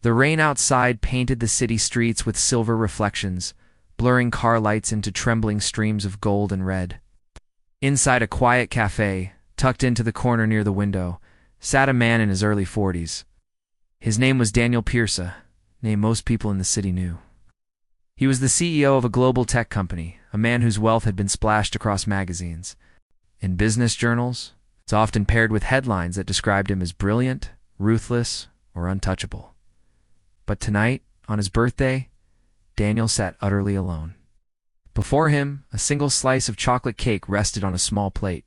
The rain outside painted the city streets with silver reflections, blurring car lights into trembling streams of gold and red. Inside a quiet café, tucked into the corner near the window, sat a man in his early 40s. His name was Daniel Pierce, a name most people in the city knew. He was the CEO of a global tech company, a man whose wealth had been splashed across magazines. In business journals, it's often paired with headlines that described him as brilliant, ruthless, or untouchable. But tonight, on his birthday, Daniel sat utterly alone. Before him, a single slice of chocolate cake rested on a small plate.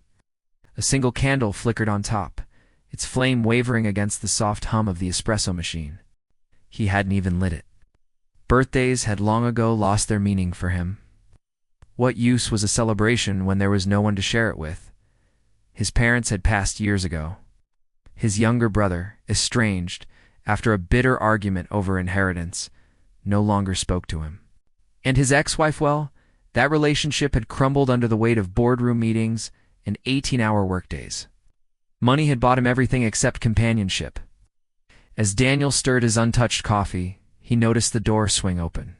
A single candle flickered on top, its flame wavering against the soft hum of the espresso machine. He hadn't even lit it. Birthdays had long ago lost their meaning for him. What use was a celebration when there was no one to share it with? His parents had passed years ago. His younger brother, estranged, after a bitter argument over inheritance, no longer spoke to him. And his ex-wife, well, that relationship had crumbled under the weight of boardroom meetings and 18-hour workdays. Money had bought him everything except companionship. As Daniel stirred his untouched coffee, he noticed the door swing open.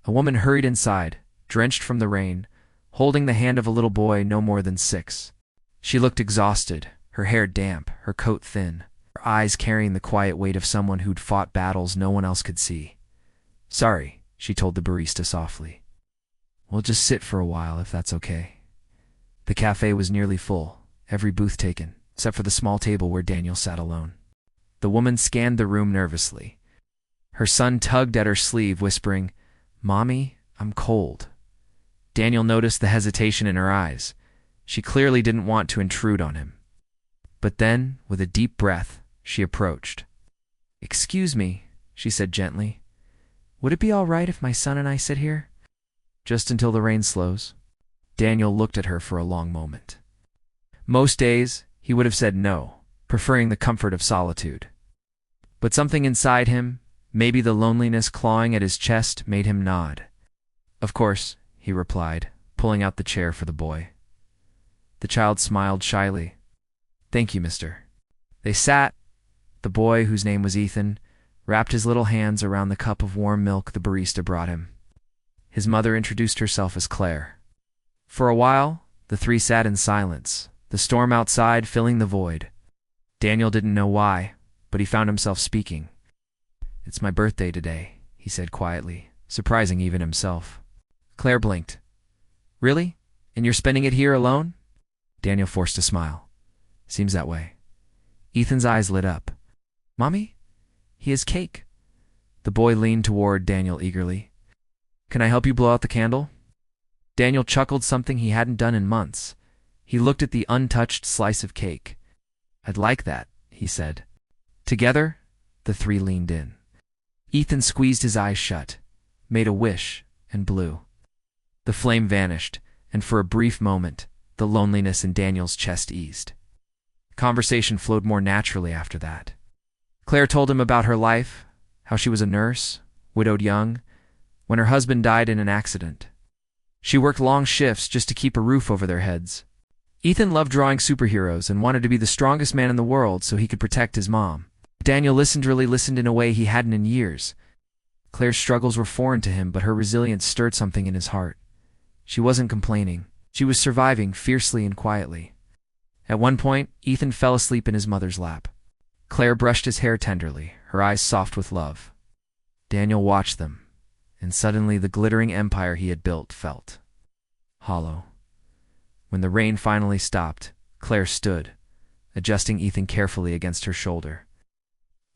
A woman hurried inside, drenched from the rain, holding the hand of a little boy no more than 6. She looked exhausted, her hair damp, her coat thin, her eyes carrying the quiet weight of someone who'd fought battles no one else could see. "Sorry," she told the barista softly. "We'll just sit for a while if that's okay." The cafe was nearly full, every booth taken, except for the small table where Daniel sat alone. The woman scanned the room nervously. Her son tugged at her sleeve, whispering, "Mommy, I'm cold." Daniel noticed the hesitation in her eyes. She clearly didn't want to intrude on him. But then, with a deep breath, she approached. "Excuse me," she said gently. "Would it be all right if my son and I sit here? Just until the rain slows?" Daniel looked at her for a long moment. Most days, he would have said no, preferring the comfort of solitude. But something inside him, maybe the loneliness clawing at his chest, made him nod. "Of course," he replied, pulling out the chair for the boy. The child smiled shyly. "Thank you, mister." They sat. The boy, whose name was Ethan, wrapped his little hands around the cup of warm milk the barista brought him. His mother introduced herself as Claire. For a while, the three sat in silence, the storm outside filling the void. Daniel didn't know why, but he found himself speaking. "It's my birthday today," he said quietly, surprising even himself. Claire blinked. "Really? And you're spending it here alone?" Daniel forced a smile. "Seems that way." Ethan's eyes lit up. "Mommy? He has cake." The boy leaned toward Daniel eagerly. "Can I help you blow out the candle?" Daniel chuckled, something he hadn't done in months. He looked at the untouched slice of cake. "I'd like that," he said. Together, the three leaned in. Ethan squeezed his eyes shut, made a wish, and blew. The flame vanished, and for a brief moment, the loneliness in Daniel's chest eased. Conversation flowed more naturally after that. Claire told him about her life, how she was a nurse, widowed young, when her husband died in an accident. She worked long shifts just to keep a roof over their heads. Ethan loved drawing superheroes and wanted to be the strongest man in the world so he could protect his mom. Daniel really listened in a way he hadn't in years. Claire's struggles were foreign to him, but her resilience stirred something in his heart. She wasn't complaining. She was surviving fiercely and quietly. At one point, Ethan fell asleep in his mother's lap. Claire brushed his hair tenderly, her eyes soft with love. Daniel watched them, and suddenly the glittering empire he had built felt hollow. When the rain finally stopped, Claire stood, adjusting Ethan carefully against her shoulder.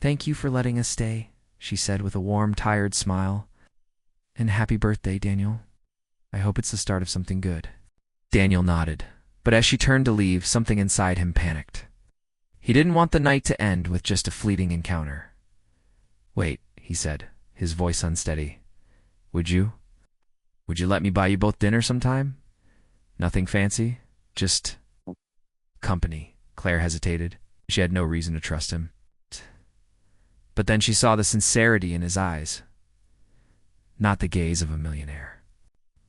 "Thank you for letting us stay," she said with a warm, tired smile. "And happy birthday, Daniel. I hope it's the start of something good." Daniel nodded, but as she turned to leave, something inside him panicked. He didn't want the night to end with just a fleeting encounter. "Wait," he said, his voice unsteady. Would you let me buy you both dinner sometime? Nothing fancy? Just company." Claire hesitated. She had no reason to trust him. But then she saw the sincerity in his eyes. Not the gaze of a millionaire,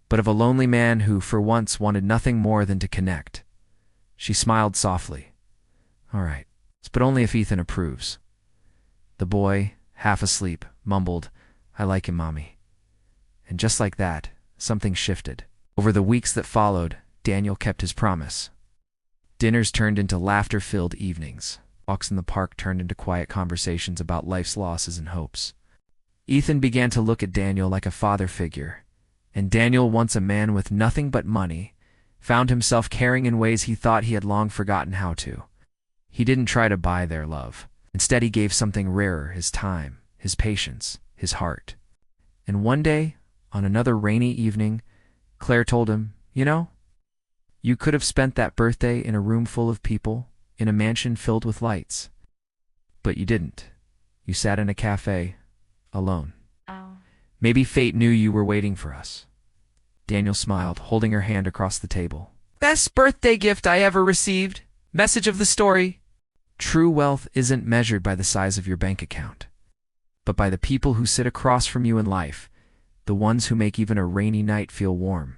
but of a lonely man who, for once, wanted nothing more than to connect. She smiled softly. "All right, but only if Ethan approves." The boy, half asleep, mumbled, "I like him, Mommy." And just like that, something shifted. Over the weeks that followed, Daniel kept his promise. Dinners turned into laughter-filled evenings. Walks in the park turned into quiet conversations about life's losses and hopes. Ethan began to look at Daniel like a father figure, and Daniel, once a man with nothing but money, found himself caring in ways he thought he had long forgotten how to. He didn't try to buy their love. Instead, he gave something rarer: his time, his patience, his heart. And one day, on another rainy evening, Claire told him, "You know, you could have spent that birthday in a room full of people, in a mansion filled with lights. But you didn't. You sat in a café, alone. Oh. Maybe fate knew you were waiting for us." Daniel smiled, holding her hand across the table. "Best birthday gift I ever received. Message of the story. True wealth isn't measured by the size of your bank account, but by the people who sit across from you in life, the ones who make even a rainy night feel warm."